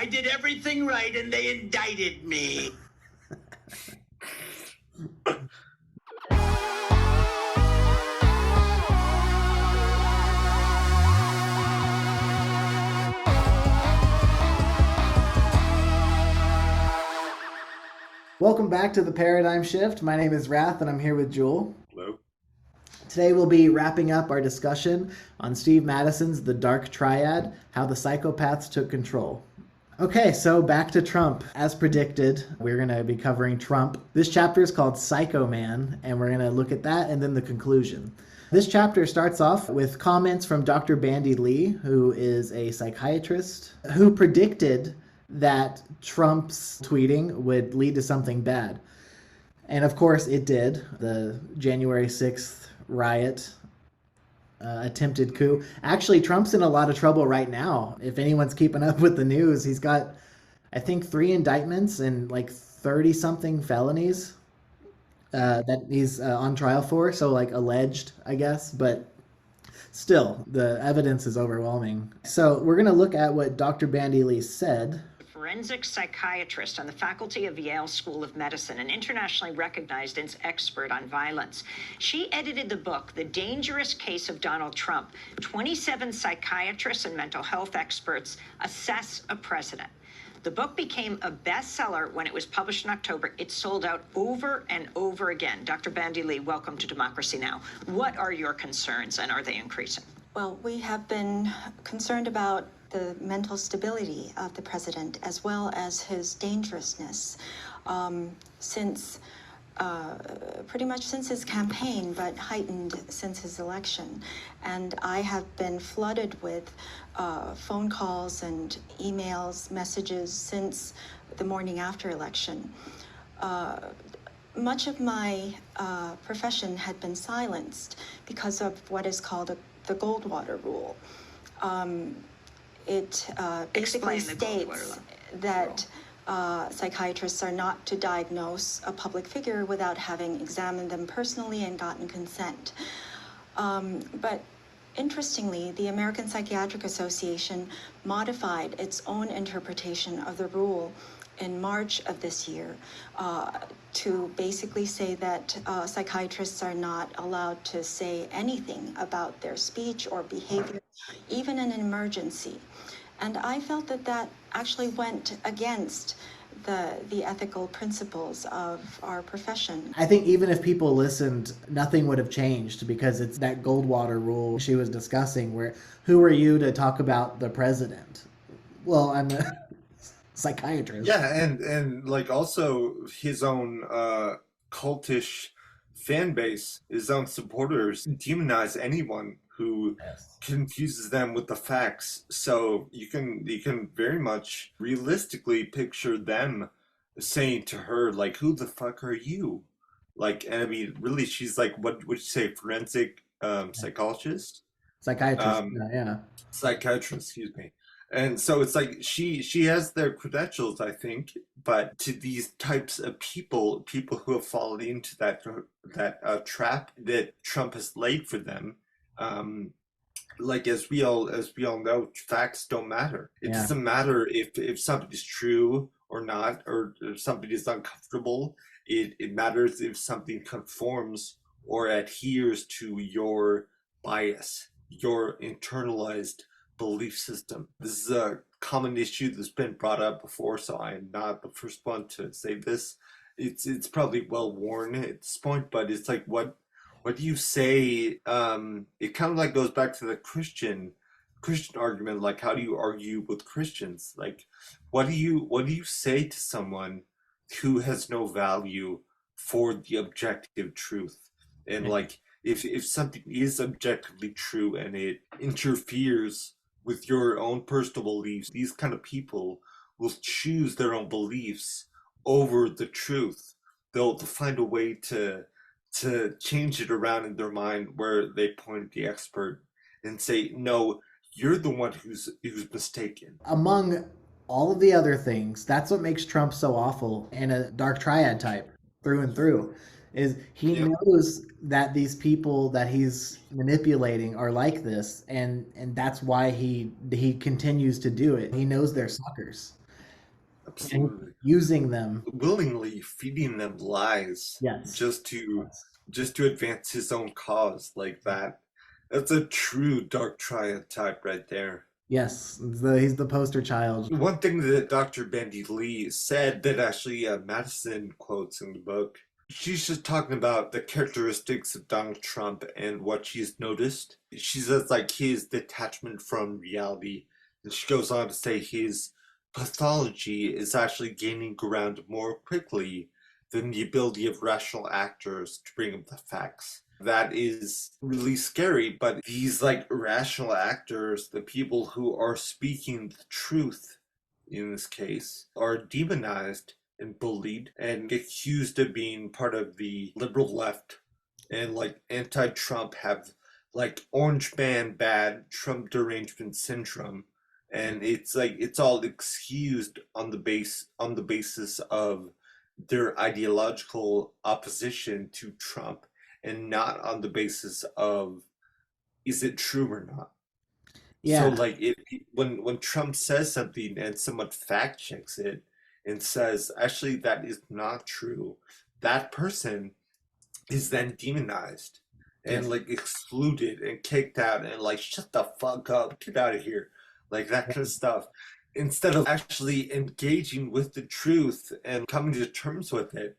I did everything right and they indicted me. Welcome back to the Paradigm Shift. My name is Wrath and I'm here with Jewel. Hello. Today we'll be wrapping up our discussion on Steve Madison's The Dark Triad, How the Psychopaths Took Control. Okay, so back to Trump. As predicted, we're going to be covering Trump. This chapter is called Psycho Man, and we're going to look at that and then the conclusion. This chapter starts off with comments from Dr. Bandy Lee, who is a psychiatrist, who predicted that Trump's tweeting would lead to something bad. And of course it did. The January 6th riot, attempted coup. Actually, Trump's in a lot of trouble right now. If anyone's keeping up with the news, he's got, I think, 3 indictments and like 30-something felonies that he's on trial for. So like alleged, I guess. But still, the evidence is overwhelming. So we're going to look at what Dr. Bandy Lee said. Forensic psychiatrist on the faculty of Yale School of Medicine, an internationally recognized expert on violence. She edited the book, The Dangerous Case of Donald Trump. 27 psychiatrists and mental health experts assess a president. The book became a bestseller when it was published in October. It sold out over and over again. Dr. Bandy Lee, welcome to Democracy Now! What are your concerns, and are they increasing? Well, we have been concerned about the mental stability of the president as well as his dangerousness since pretty much since his campaign, but heightened since his election. And I have been flooded with phone calls and emails, messages since the morning after election. Much of my profession had been silenced because of what is called the Goldwater rule. It basically states that psychiatrists are not to diagnose a public figure without having examined them personally and gotten consent. But interestingly, the American Psychiatric Association modified its own interpretation of the rule in March of this year to basically say that psychiatrists are not allowed to say anything about their speech or behavior, even in an emergency. And I felt that that actually went against the ethical principles of our profession. I think even if people listened, nothing would have changed because it's that Goldwater rule she was discussing where, who are you to talk about the president? Well, I'm a psychiatrist. Yeah, and like also his own cultish fan base, his own supporters demonize anyone who confuses them with the facts. So you can very much realistically picture them saying to her, like, who the fuck are you? Like, and I mean, really, she's like, what would you say, forensic psychologist? Psychiatrist, yeah. Psychiatrist, excuse me. And so it's like she has their credentials, I think, but to these types of people who have fallen into that trap that Trump has laid for them, like as we all know, facts don't matter. It doesn't matter if something's true or not, or if something is uncomfortable. It matters if something conforms or adheres to your bias, your internalized belief system. This is a common issue that's been brought up before, so I'm not the first one to say this. It's probably well worn at this point, but it's like what do you say? It kind of like goes back to the Christian argument. Like, how do you argue with Christians? Like, what do you say to someone who has no value for the objective truth? And like, if something is objectively true and it interferes with your own personal beliefs, these kind of people will choose their own beliefs over the truth. They'll find a way to change it around in their mind where they point at the expert and say, no, you're the one who's mistaken. Among all of the other things, that's what makes Trump so awful and a dark triad type through and through, is he knows that these people that he's manipulating are like this, and that's why he continues to do it. He knows they're suckers. Absolutely. and using them. Willingly feeding them lies Yes. just to advance his own cause like that. That's a true dark triad type right there. Yes, he's the poster child. One thing that Dr. Bandy Lee said that actually Madison quotes in the book, she's just talking about the characteristics of Donald Trump and what she's noticed. She says like his detachment from reality, and she goes on to say his pathology is actually gaining ground more quickly than the ability of rational actors to bring up the facts. That is really scary, but these like rational actors, the people who are speaking the truth in this case, are demonized and bullied and accused of being part of the liberal left and like anti-Trump, have like orange man bad Trump derangement syndrome, and it's like it's all excused on the basis of their ideological opposition to Trump and not on the basis of is it true or not. So Yeah. like when Trump says something and someone fact checks it and says actually that is not true, that person is then demonized and Yes. like excluded and kicked out and like shut the fuck up, get out of here, like that kind of stuff. Instead of actually engaging with the truth and coming to terms with it,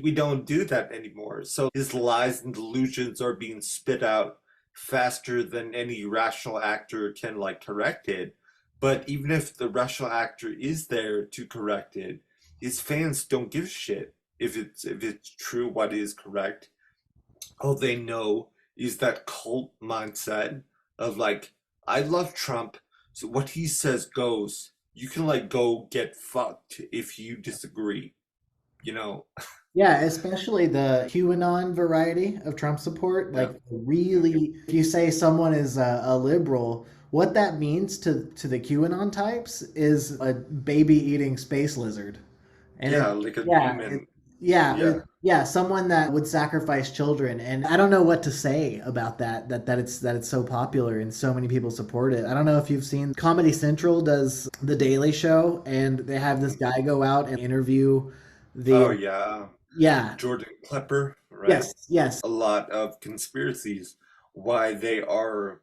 we don't do that anymore. So his lies and delusions are being spit out faster than any rational actor can like correct it. But even if the rational actor is there to correct it, his fans don't give a shit if it's true what is correct. All they know is that cult mindset of like, I love Trump, so what he says goes. You can like go get fucked if you disagree, you know? Yeah, especially the QAnon variety of Trump support. Yeah. Like, really, if you say someone is a liberal, what that means to the QAnon types is a baby eating space lizard. And Yeah, like a yeah, demon. yeah, Yeah. yeah, someone that would sacrifice children. And I don't know what to say about that it's so popular and so many people support it. I don't know if you've seen Comedy Central does The Daily Show, and they have this guy go out and interview Oh the yeah. yeah. Jordan Klepper, right? Yes, yes. A lot of conspiracies, why they are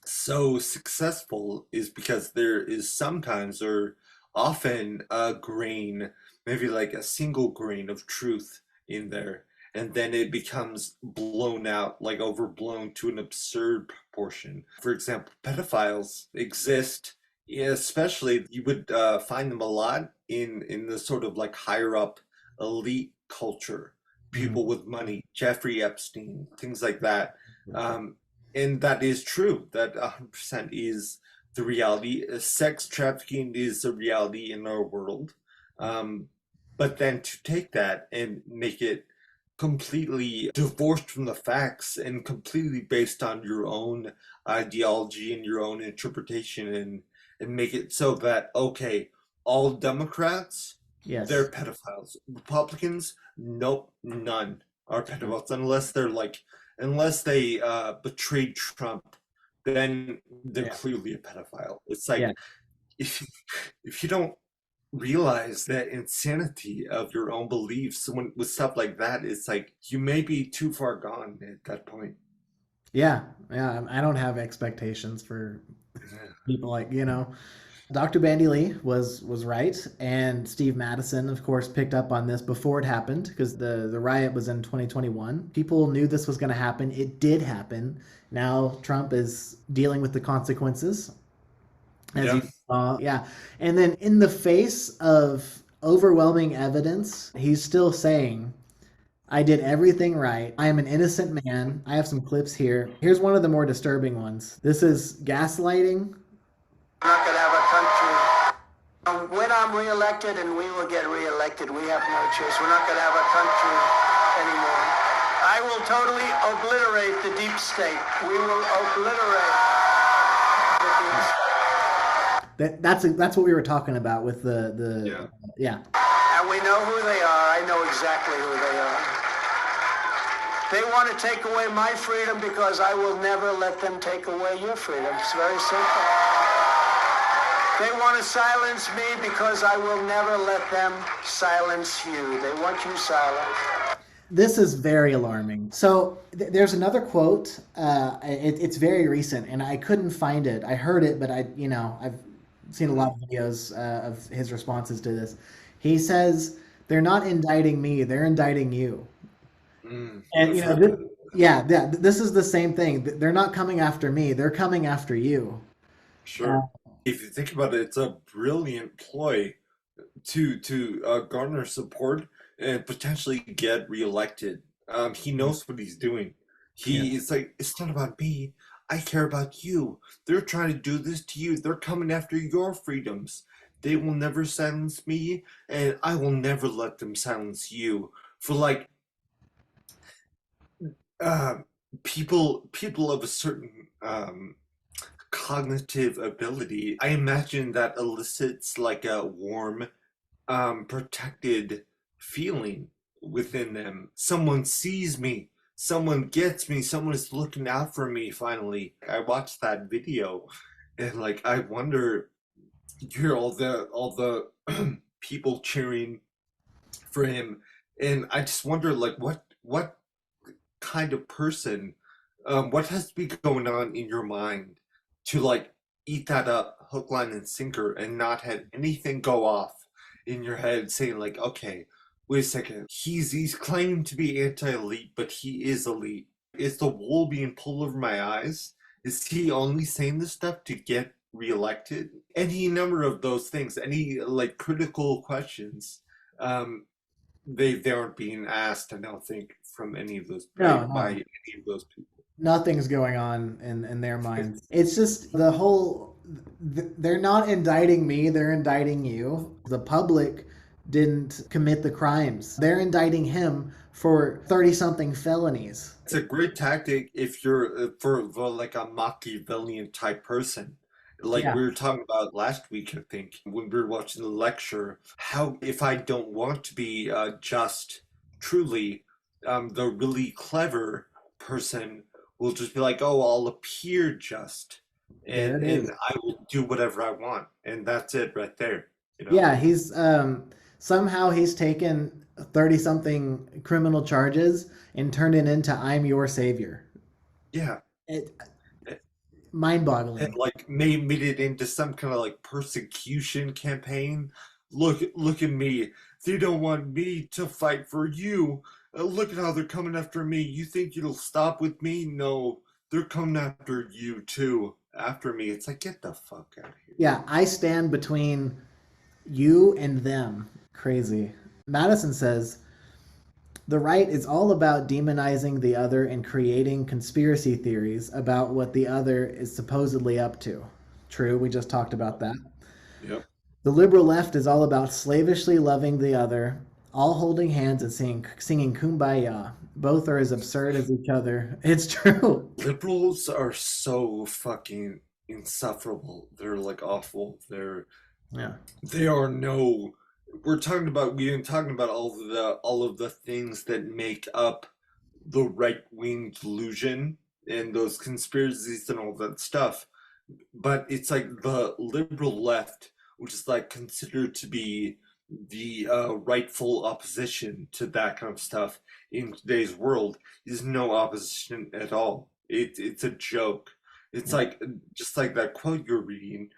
so successful is because there is sometimes or often a grain, maybe like a single grain of truth in there, and then it becomes blown out, like overblown to an absurd proportion. For example, pedophiles exist, especially you would find them a lot in the sort of like higher up elite culture, people with money, Jeffrey Epstein, things like that. And that is true. That 100% is the reality. Sex trafficking is a reality in our world. But then to take that and make it completely divorced from the facts and completely based on your own ideology and your own interpretation, and make it so that, okay, all Democrats, Yes. they're pedophiles. Republicans, nope, none are pedophiles unless they're like, unless they betrayed Trump, then they're clearly a pedophile. It's like, Yeah. if you don't realize that insanity of your own beliefs when with stuff like that, it's like you may be too far gone at that point. Yeah, I don't have expectations for people like, Dr. Bandy Lee was right, and Steve Madison, of course, picked up on this before it happened because the riot was in 2021. People knew this was going to happen. It did happen. Now Trump is dealing with the consequences. As you saw, yeah. And then in the face of overwhelming evidence, he's still saying, I did everything right. I am an innocent man. I have some clips here. Here's one of the more disturbing ones. This is gaslighting. We're not going to have a country. When I'm reelected, and we will get reelected, we have no choice. We're not going to have a country anymore. I will totally obliterate the deep state. We will obliterate the deep state. That's what we were talking about with the yeah. And we know who they are. I know exactly who they are. They want to take away my freedom because I will never let them take away your freedom. It's very simple. They want to silence me because I will never let them silence you. They want you silent. This is very alarming. So there's another quote. It's very recent, and I couldn't find it. I heard it, but I've seen a lot of videos of his responses to this. He says, "They're not indicting me; they're indicting you." And this is the same thing. They're not coming after me; they're coming after you. Sure. If you think about it, it's a brilliant ploy to garner support and potentially get reelected. He knows what he's doing. It's like, it's not about me. I care about you. They're trying to do this to you. They're coming after your freedoms. They will never silence me, and I will never let them silence you. For like, people of a certain cognitive ability, I imagine that elicits like a warm, protected feeling within them. Someone sees me, someone gets me, someone is looking out for me finally. I watched that video and like I wonder, you hear all the people cheering for him, and I just wonder like what kind of person, what has to be going on in your mind to like eat that up hook, line, and sinker and not have anything go off in your head saying like, okay, wait a second, he's claiming to be anti-elite, but he is elite. Is the wool being pulled over my eyes? Is he only saying this stuff to get reelected? Any number of those things, any like critical questions, they aren't being asked, I don't think, from any of those by any of those people. Nothing's going on in their minds. It's just the whole, they're not indicting me, they're indicting you. The public didn't commit the crimes. They're indicting him for 30-something felonies. It's a great tactic if you're for like a Machiavellian type person. Like we were talking about last week, I think, when we were watching the lecture, how if I don't want to be just, truly, the really clever person will just be like, oh, I'll appear just, and I will do whatever I want, and that's it right there. You know? Yeah, he's somehow he's taken 30-something criminal charges and turned it into "I'm your savior." Yeah. Mind-boggling. And like made it into some kind of like persecution campaign. Look at me. They don't want me to fight for you. Look at how they're coming after me. You think it'll stop with me? No, they're coming after you too. After me. It's like, get the fuck out of here. Yeah, I stand between you and them. Crazy. Madison says, the right is all about demonizing the other and creating conspiracy theories about what the other is supposedly up to. True, we just talked about that. Yep. The liberal left is all about slavishly loving the other, all holding hands and singing Kumbaya. Both are as absurd as each other. It's true. Liberals are so fucking insufferable. They're like awful. They are no. We've been talking about all of the things that make up the right-wing delusion and those conspiracies and all that stuff. But it's like the liberal left, which is like considered to be the rightful opposition to that kind of stuff in today's world, is no opposition at all. It's a joke. It's like, just like that quote you're reading,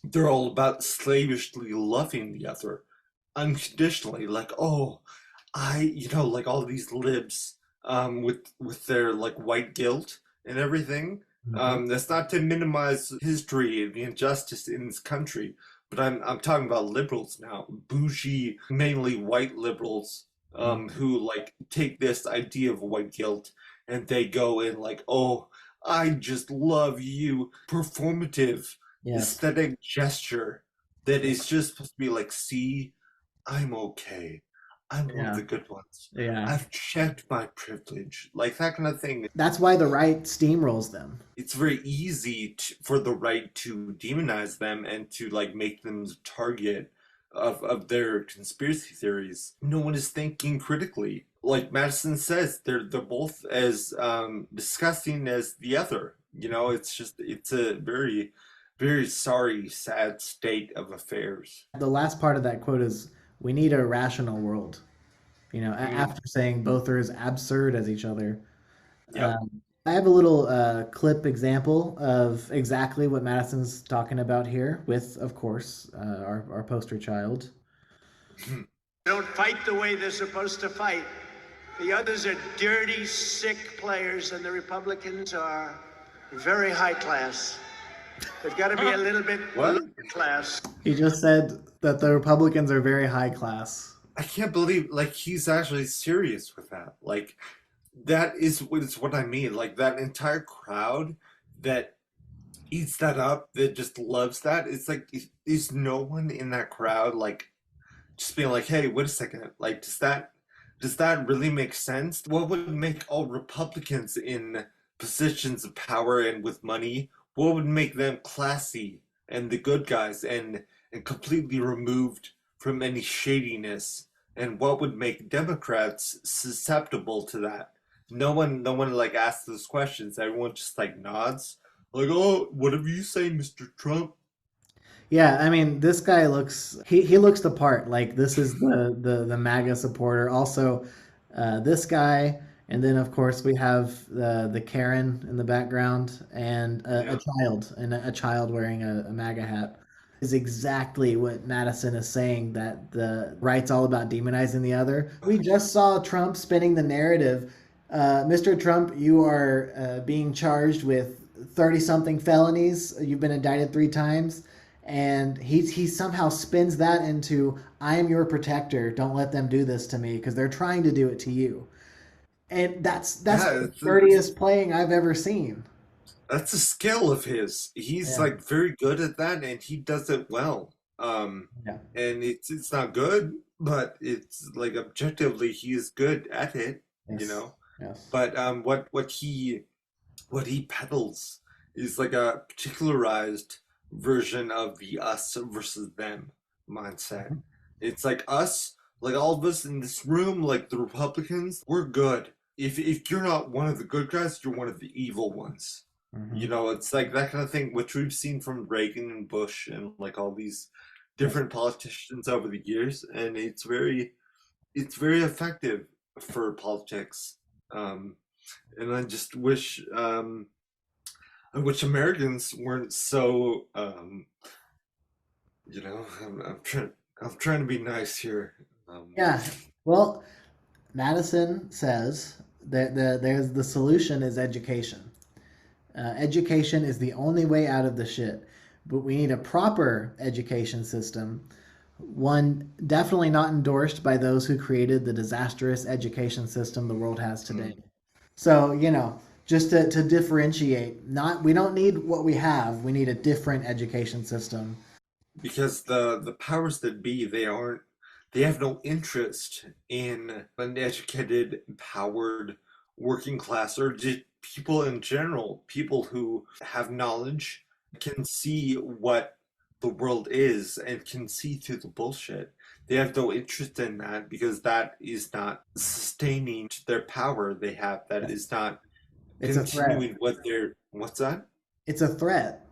they're all about slavishly loving the other unconditionally. Like, oh, like all these libs with their like white guilt and everything. That's not to minimize history and the injustice in this country, but I'm talking about liberals now, bougie, mainly white liberals, who like take this idea of white guilt and they go in like, oh, I just love you, performative, aesthetic gesture that is just supposed to be like, see, I'm okay. I'm one of the good ones. Yeah. I've checked my privilege. Like that kind of thing. That's why the right steamrolls them. It's very easy for the right to demonize them and to like make them the target of their conspiracy theories. No one is thinking critically. Like Madison says, they're both as disgusting as the other. You know, it's a very very sorry, sad state of affairs. The last part of that quote is, "We need a rational world." You know, after saying both are as absurd as each other. Yep. I have a little clip example of exactly what Madison's talking about here with, of course, our poster child. Don't fight the way they're supposed to fight. The others are dirty, sick players, and the Republicans are very high class. They've got to be a little bit lower class. He just said that the Republicans are very high class. I can't believe, like, he's actually serious with that. Like, that is what I mean. Like, that entire crowd that eats that up, that just loves that. It's like, is no one in that crowd, like, just being like, hey, wait a second. Like, does that really make sense? What would make all Republicans in positions of power and with money, what would make them classy and the good guys and completely removed from any shadiness? And what would make Democrats susceptible to that? No one like asks those questions. Everyone just like nods, like, oh, whatever you say, Mr. Trump. Yeah, I mean, this guy looks he looks the part. Like, this is the MAGA supporter. Also, this guy, and then of course we have the Karen in the background, and a child wearing a MAGA hat. Is exactly what Madison is saying, that the right's all about demonizing the other. We just saw Trump spinning the narrative. Mr. Trump, you are being charged with 30-something felonies. You've been indicted 3 times. And he somehow spins that into, I am your protector. Don't let them do this to me, because they're trying to do it to you. And that's the dirtiest playing I've ever seen. That's a skill of his. He's like very good at that, and he does it well. And it's not good, but it's like objectively he is good at it. Yes. You know. Yes. But what he peddles is like a particularized version of the us versus them mindset. It's like us, like all of us in this room, like the Republicans, we're good. If you're not one of the good guys, you're one of the evil ones. You know, it's like that kind of thing, which we've seen from Reagan and Bush and like all these different politicians over the years, and it's very effective for politics. And I just wish Americans weren't so you know, I'm trying to be nice here. Well, Madison says that the solution is education. Education is the only way out of the shit, but we need a proper education system, one definitely not endorsed by those who created the disastrous education system the world has today. So, you know, just to differentiate, we don't need what we have, we need a different education system. Because the powers that be, they have no interest in an educated, empowered, working class, or just people in general, people who have knowledge, can see what the world is and can see through the bullshit. They have no interest in that, because that is not sustaining their power they have. That is not continuing what they're... What's that? It's a threat.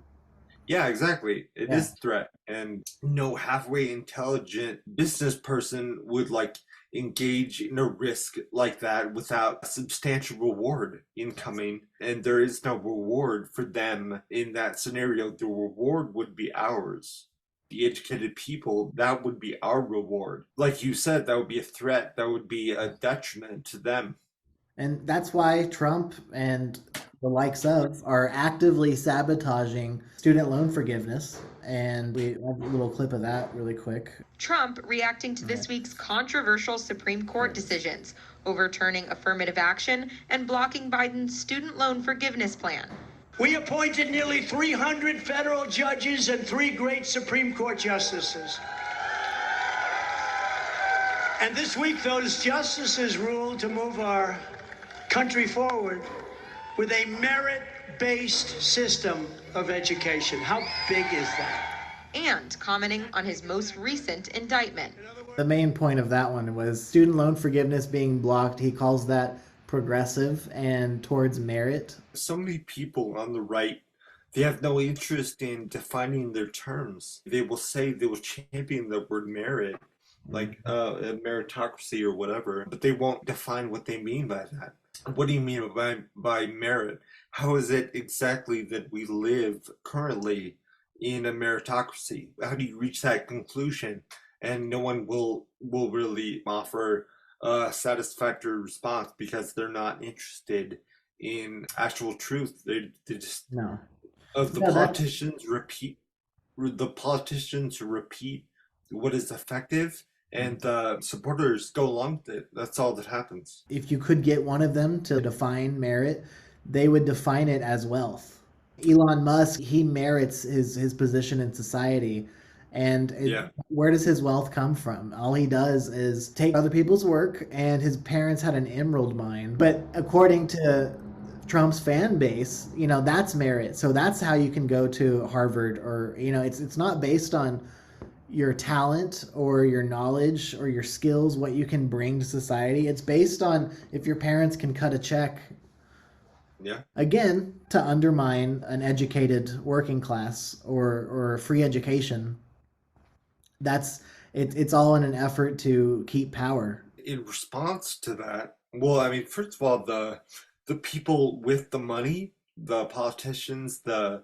Yeah, exactly. It is a threat. And no halfway intelligent business person would like engage in a risk like that without a substantial reward incoming, and there is no reward for them in that scenario. The reward would be ours, the educated people. That would be our reward. Like you said, that would be a threat, that would be a detriment to them. And that's why Trump and the likes of are actively sabotaging student loan forgiveness. And we have a little clip of that really quick. Trump reacting to this week's controversial Supreme Court decisions, overturning affirmative action and blocking Biden's student loan forgiveness plan. We appointed nearly 300 federal judges and 3 great Supreme Court justices. And this week, those justices ruled to move our country forward with a merit-based system of education. How big is that? And commenting on his most recent indictment. The main point of that one was student loan forgiveness being blocked. He calls that progressive and towards merit. So many people on the right They have no interest in defining their terms. They will champion the word merit, like a meritocracy or whatever, but they won't define what they mean by that. What do you mean by merit? How is it exactly that we live currently in a meritocracy? How do you reach that conclusion? And no one will really offer a satisfactory response because they're not interested in actual truth. They just No. of Yeah, the politicians repeat what is effective, and the supporters go along with it. That's all that happens. if you could get one of them to define merit, they would define it as wealth. Elon Musk, he merits his position in society. And where does his wealth come from? All he does is take other people's work, and his parents had an emerald mine. But according to Trump's fan base, that's merit. So that's how you can go to Harvard, or, it's not based on your talent or your knowledge or your skills, what you can bring to society. It's based on if your parents can cut a check. Yeah. Again, to undermine an educated working class or free education. It's all in an effort to keep power. In response to that, well, I mean, first of all, the people with the money, the politicians, the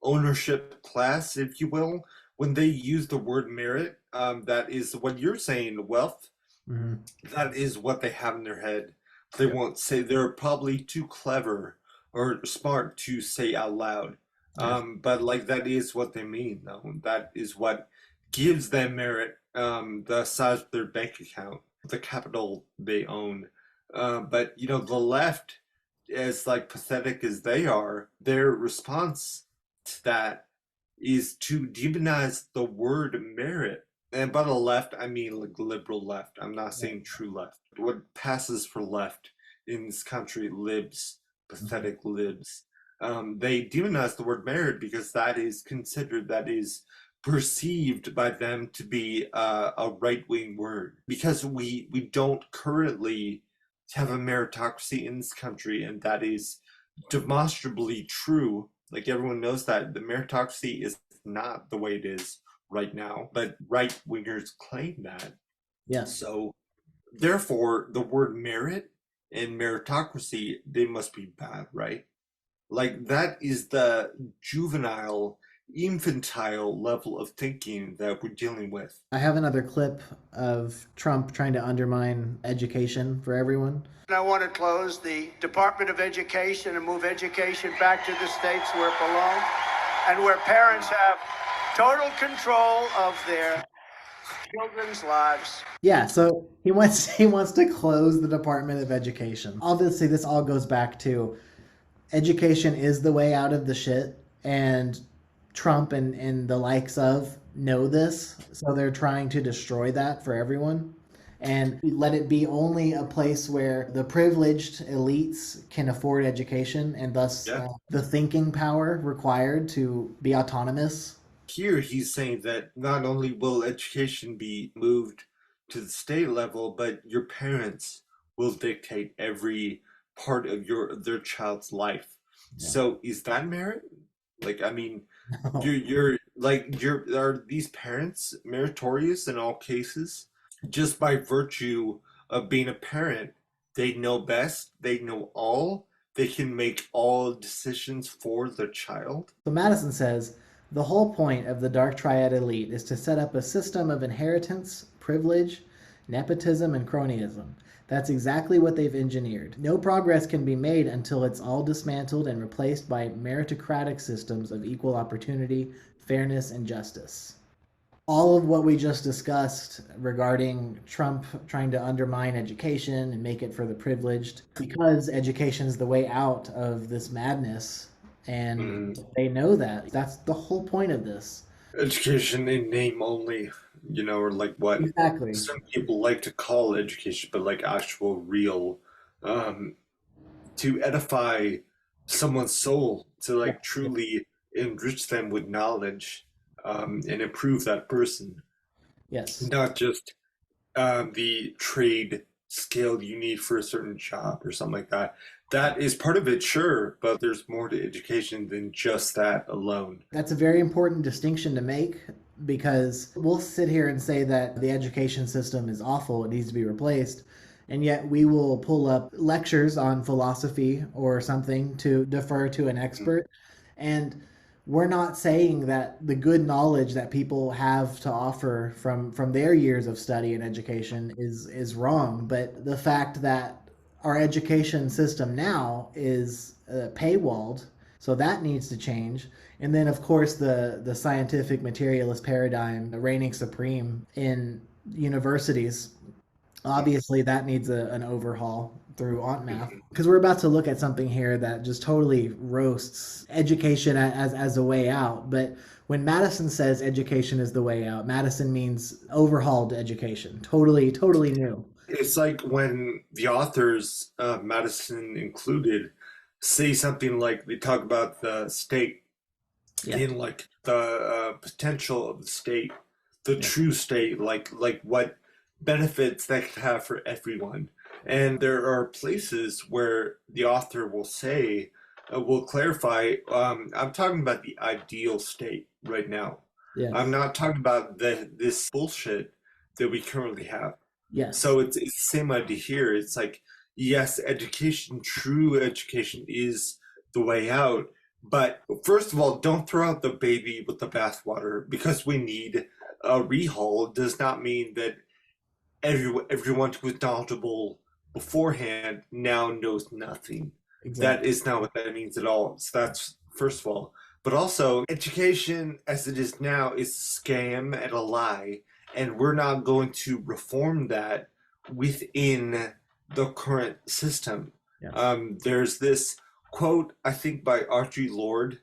ownership class, if you will, when they use the word merit, that is what you're saying, wealth. Mm-hmm. That is what they have in their head. They won't say. They're probably too clever or smart to say out loud. But like that is what they mean, though. That is what gives them merit, the size of their bank account, the capital they own. But the left, as like pathetic as they are, their response to that is to demonize the word merit. And by the left, I mean like liberal left. I'm not saying true left. What passes for left in this country, libs, pathetic libs. They demonize the word merit because that is perceived by them to be a right-wing word. Because we don't currently have a meritocracy in this country, and that is demonstrably true. Like everyone knows that the meritocracy is not the way it is right now, but right-wingers claim that. Yeah. So therefore, the word merit and meritocracy, they must be bad, right? Like that is the juvenile, infantile level of thinking that we're dealing with. I have another clip of Trump trying to undermine education for everyone. I want to close the Department of Education and move education back to the states where it belongs and where parents have total control of their children's lives. Yeah, so he wants to close the Department of Education. Obviously, this all goes back to education is the way out of the shit, and Trump and the likes of know this, so they're trying to destroy that for everyone and let it be only a place where the privileged elites can afford education, and thus the thinking power required to be autonomous. Here he's saying that not only will education be moved to the state level, but your parents will dictate every part of their child's life. Yeah. So is that merit? Like, I mean, no. Are these parents meritorious in all cases? Just by virtue of being a parent, they know best, they know all, they can make all decisions for their child. So Madison says, the whole point of the dark triad elite is to set up a system of inheritance, privilege, nepotism, and cronyism. That's exactly what they've engineered. No progress can be made until it's all dismantled and replaced by meritocratic systems of equal opportunity, fairness, and justice. All of what we just discussed regarding Trump trying to undermine education and make it for the privileged, because education is the way out of this madness, and they know that. That's the whole point of this. Education in name only, or like what exactly some people like to call education, but like actual real, to edify someone's soul, to like truly enrich them with knowledge, and improve that person. Yes. Not just the trade skill you need for a certain job or something like that. That is part of it, sure, but there's more to education than just that alone. That's a very important distinction to make, because we'll sit here and say that the education system is awful, it needs to be replaced, and yet we will pull up lectures on philosophy or something to defer to an expert. And we're not saying that the good knowledge that people have to offer from their years of study and education is wrong, but the fact that our education system now is paywalled, so that needs to change. And then, of course, the scientific materialist paradigm reigning supreme in universities, obviously that needs an overhaul through Aunt Math, because we're about to look at something here that just totally roasts education as a way out. But when Madison says education is the way out, Madison means overhauled education, totally new. It's like when the authors, Madison included, say something like, they talk about the state in like the potential of the state, the true state, like what benefits that could have for everyone. And there are places where the author will say, will clarify, I'm talking about the ideal state right now. Yes. I'm not talking about this bullshit that we currently have. Yes. So it's the same idea here. It's like, yes, education, true education is the way out. But first of all, don't throw out the baby with the bathwater. Because we need a rehaul does not mean that everyone who was knowledgeable beforehand now knows nothing. Exactly. That is not what that means at all. So that's first of all. But also, education as it is now is a scam and a lie. And we're not going to reform that within the current system. Yes. There's this quote, I think by Archie Lord,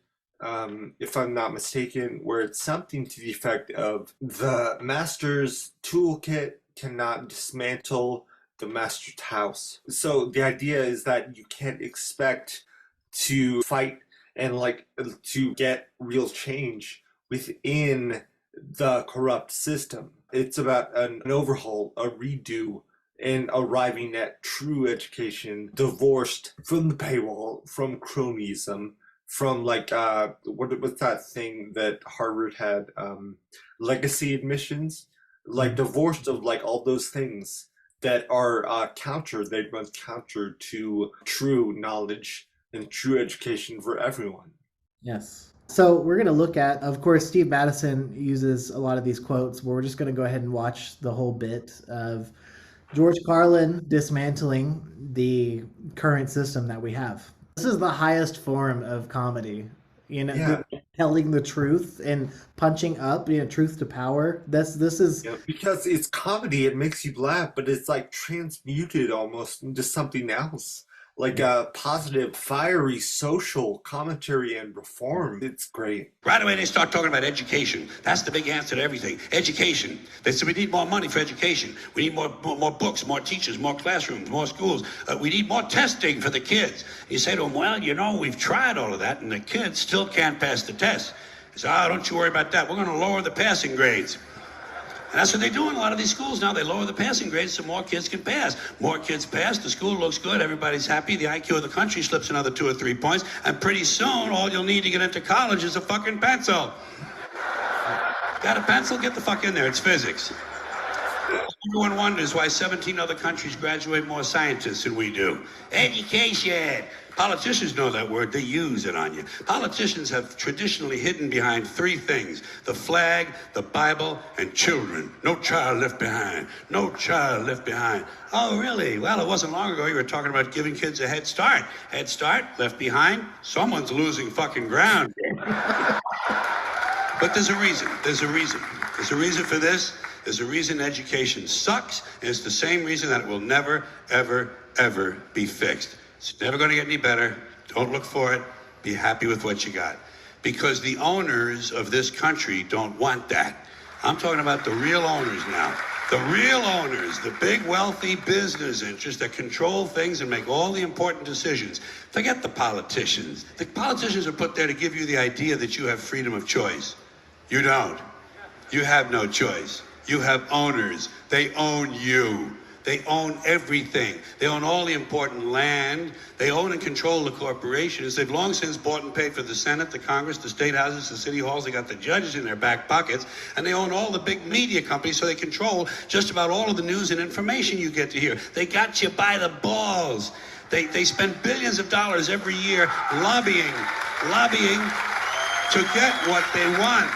if I'm not mistaken, where it's something to the effect of, the master's toolkit cannot dismantle the master's house. So the idea is that you can't expect to fight and like to get real change within the corrupt system. It's about an overhaul, a redo, and arriving at true education, divorced from the paywall, from cronyism, from like what's that thing that Harvard had, legacy admissions, like divorced of like all those things that are they run counter to true knowledge and true education for everyone. Yes. So we're going to look at, of course, Steve Madison uses a lot of these quotes, but we're just going to go ahead and watch the whole bit of George Carlin dismantling the current system that we have. This is the highest form of comedy, telling the truth and punching up, truth to power. This is because it's comedy, it makes you laugh, but it's like transmuted almost into something else. Like a positive, fiery social commentary and reform. It's great. Right away, they start talking about education. That's the big answer to everything. Education. They say we need more money for education. We need more books, more teachers, more classrooms, more schools. We need more testing for the kids. You say to them, well, we've tried all of that, and the kids still can't pass the test. They say, don't you worry about that. We're going to lower the passing grades. And that's what they do in a lot of these schools now. They lower the passing grades so more kids can pass. More kids pass, the school looks good, everybody's happy, the IQ of the country slips another 2 or 3 points, and pretty soon all you'll need to get into college is a fucking pencil. Got a pencil? Get the fuck in there, it's physics. Everyone wonders why 17 other countries graduate more scientists than we do. Education. Politicians know that word, they use it on you. Politicians have traditionally hidden behind 3 things: the flag, the Bible, and children. No child left behind. No child left behind. Oh, really? Well, it wasn't long ago you were talking about giving kids a head start. Head start, left behind, someone's losing fucking ground. But there's a reason. There's a reason. There's a reason for this. There's a reason education sucks, and it's the same reason that it will never, ever, ever be fixed. It's never going to get any better. Don't look for it. Be happy with what you got. Because the owners of this country don't want that. I'm talking about the real owners now. The real owners, the big wealthy business interests that control things and make all the important decisions. Forget the politicians. The politicians are put there to give you the idea that you have freedom of choice. You don't. You have no choice. You have owners. They own you. They own everything. They own all the important land. They own and control the corporations. They've long since bought and paid for the Senate, the Congress, the state houses, the city halls. They got the judges in their back pockets. And they own all the big media companies, so they control just about all of the news and information you get to hear. They got you by the balls. They spend billions of dollars every year lobbying to get what they want.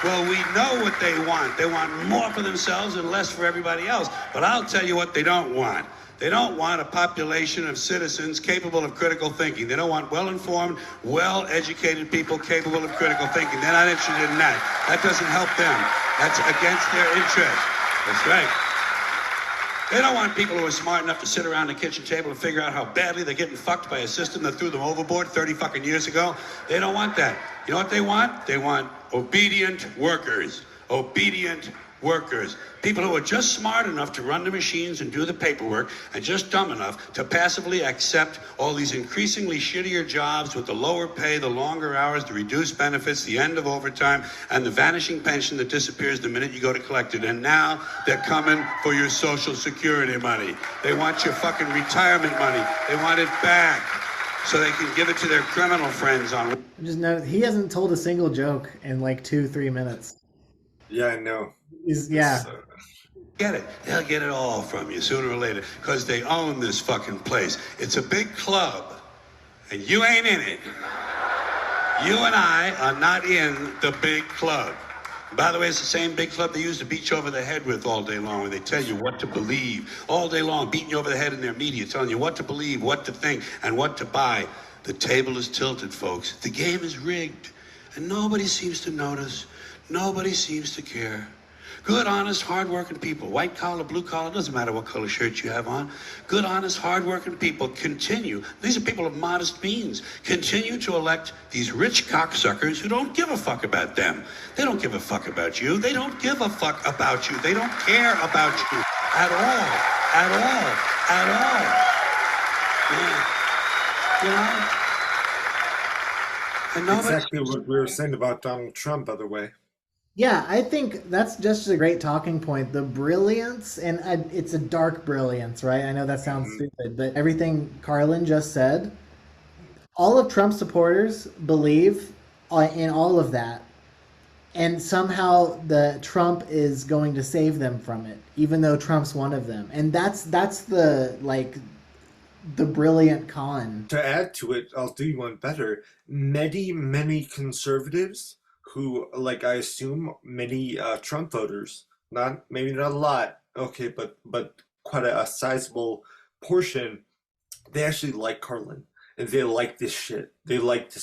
Well, we know what they want. They want more for themselves and less for everybody else. But I'll tell you what they don't want. They don't want a population of citizens capable of critical thinking. They don't want well-informed, well-educated people capable of critical thinking. They're not interested in that. That doesn't help them. That's against their interest. That's right. They don't want people who are smart enough to sit around the kitchen table and figure out how badly they're getting fucked by a system that threw them overboard 30 fucking years ago. They don't want that. You know what they want? They want obedient workers. Obedient workers. People who are just smart enough to run the machines and do the paperwork and just dumb enough to passively accept all these increasingly shittier jobs with the lower pay, the longer hours, the reduced benefits, the end of overtime, and the vanishing pension that disappears the minute you go to collect it. And now they're coming for your Social Security money. They want your fucking retirement money. They want it back so they can give it to their criminal friends on. Just note, he hasn't told a single joke in like 2-3 minutes. Yeah, I know. Yeah. Get it. They'll get it all from you sooner or later because they own this fucking place. It's a big club and you ain't in it. You and I are not in the big club. By the way, it's the same big club they use to beat you over the head with all day long, where they tell you what to believe all day long, beating you over the head in their media, telling you what to believe, what to think, and what to buy. The table is tilted, folks. The game is rigged, and nobody seems to notice. Nobody seems to care. Good, honest, hard-working people, white collar, blue collar, doesn't matter what color shirt you have on. Good, honest, hard-working people continue. These are people of modest means. Continue to elect these rich cocksuckers who don't give a fuck about them. They don't give a fuck about you. They don't give a fuck about you. They don't care about you at all. At all. At all. Yeah. You know? And nobody... Exactly what we were saying about Donald Trump, by the way. Yeah, I think that's just a great talking point. The brilliance, and it's a dark brilliance, right? I know that sounds stupid, but everything Carlin just said, all of Trump's supporters believe in all of that. And somehow the Trump is going to save them from it, even though Trump's one of them. And that's the brilliant con. To add to it, I'll do you one better. Many conservatives who, like, I assume many Trump voters, maybe not a lot, okay, but quite a sizable portion, they actually like Carlin. And they like this shit. They like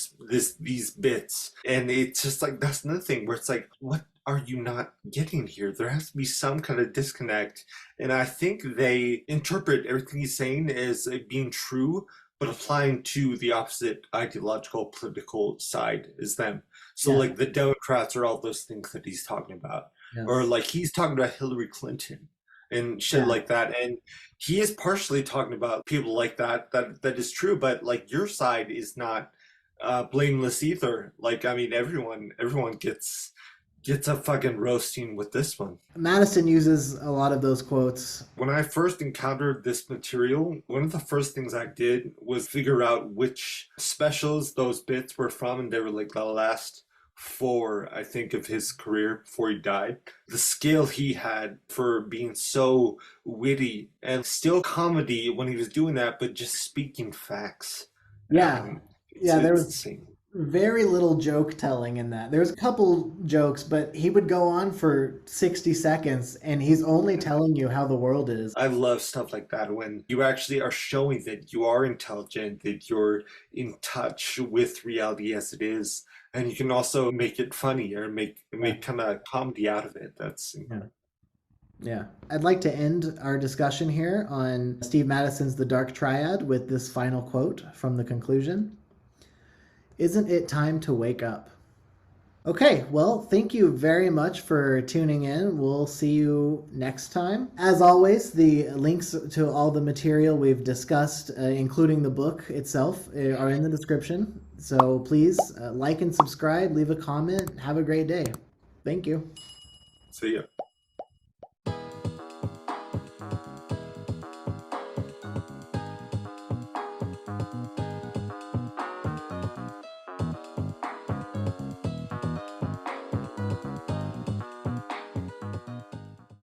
these bits. And it's just like, that's another thing where it's like, what are you not getting here? There has to be some kind of disconnect. And I think they interpret everything he's saying as being true, but applying to the opposite ideological, political side as them. So like the Democrats are all those things that he's talking about. Yes. Or like he's talking about Hillary Clinton and shit like that. And he is partially talking about people like that is true, but like your side is not blameless either. Like, I mean, everyone gets a fucking roasting with this one. Madison uses a lot of those quotes. When I first encountered this material, one of the first things I did was figure out which specials those bits were from, and they were like the last 4, I think, of his career before he died. The skill he had for being so witty and still comedy when he was doing that, but just speaking facts. There was insane. Very little joke telling in that. There's a couple jokes, but he would go on for 60 seconds and he's only telling you how the world is. I love stuff like that when you actually are showing that you are intelligent, that you're in touch with reality as it is, and you can also make it funny or make kind of comedy out of it. That's Yeah. I'd like to end our discussion here on Steve Madison's The Dark Triad with this final quote from the conclusion. Isn't it time to wake up? Okay, well, thank you very much for tuning in. We'll see you next time. As always, the links to all the material we've discussed, including the book itself, are in the description. So please like and subscribe, leave a comment. Have a great day. Thank you. See ya.